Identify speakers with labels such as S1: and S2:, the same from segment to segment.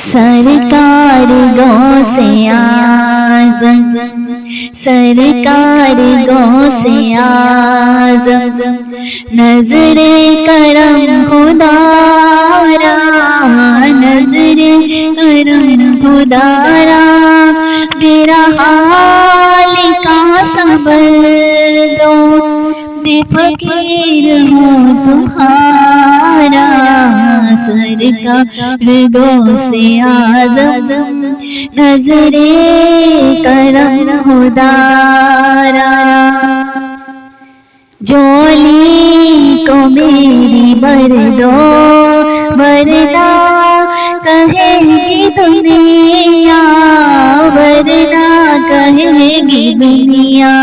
S1: سرکار غوث اعظم، سرکار غوث اعظم، نظر کرم خدا را، نظر کرم خدا را، میرا حال کا صبر دو، میں فقیر ہوں تمہارا، سرکار غوث اعظم، نظر کرم خدا را، جھولی کو میری بھر دو ورنہ کہے گی دنیا، ورنہ کہے گی دنیا،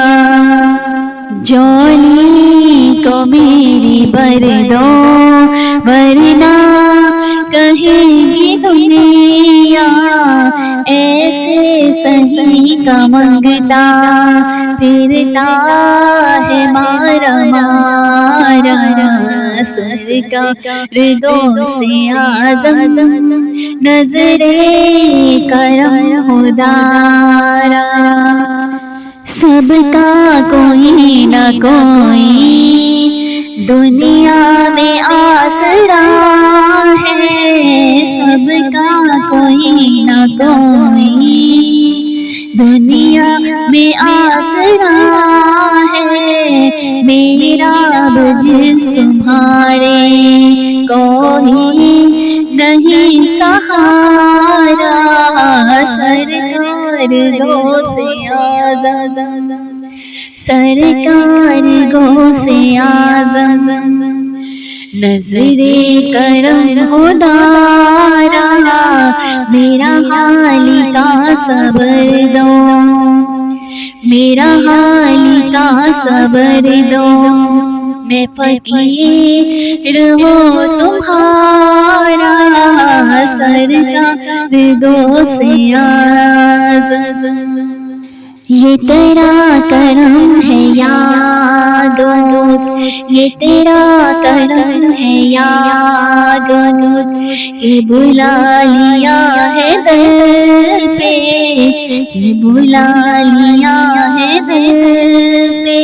S1: جھولی کو میری بھر دو ورنہ کہے گی دنیا، ایسے صحیح کا منگتا پھرتا ہے مارا مارا، سرکار غوث اعظم، نظر کرم خدا را، سب کا کوئی نہ کوئی دنیا میں آسرا ہے، سب کا کوئی نہ کوئی دنیا میں آسرا ہے، میرا بجز تمہارے کوئی نہیں سہارا، سرکار غوث اعظم، سرکار غوث اعظم، نظر کرم خدا را، میرا حال کا صبر دو، میرا حال کا صبر دو، میں فقیر ہوں تمہارا، سرکار غوث اعظم، یہ تیرا کرم ہے یا دوست، یہ تیرا کرم ہے یا دوست، کہ بلا لیا ہے دل پہ، کہ بلا لیا ہے دل پہ،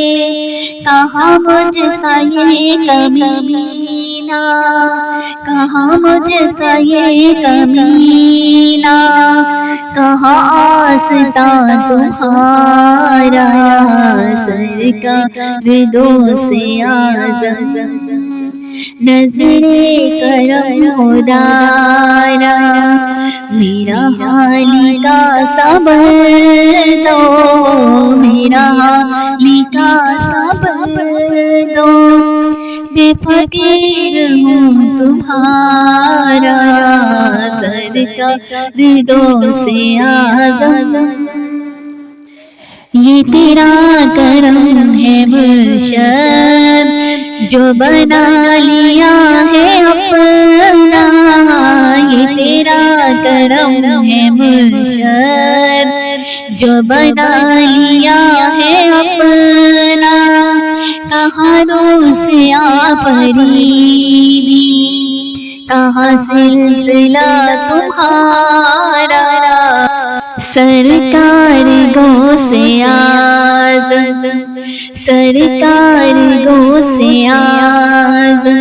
S1: کہاں مجھ سا یہ کمینہ، کہاں مجھ سا یہ کمینہ، کہاں آستاں تمہارا، سرکار غوث اعظم، نظر کرم خدا را، میرا حال کا صبر دو، میرا حال کا صبر دو، میں فقیر ہوں تمہارا، سرکار غوث اعظم، یہ تیرا کرم ہے مرشد، جو بنا لیا ہے اپنا، یہ تیرا کرم ہے مرشد، جو بنا لیا ہے اپنا، کہاں روس آفریدی، کہاں سلسلہ تمہارا، سرکار غوث اعظم، سرکار غوث اعظم،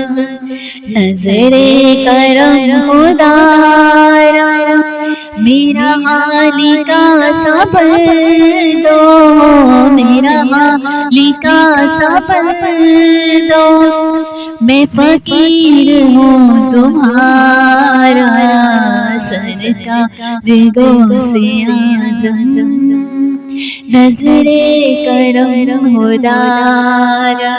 S1: نظر کرم خدا را، میرا حال کا صبر دو، میرا حال کا صبر دو، میں فقیر ہوں تمہارا، سرکار غوث اعظم، نظر کرم خدا را۔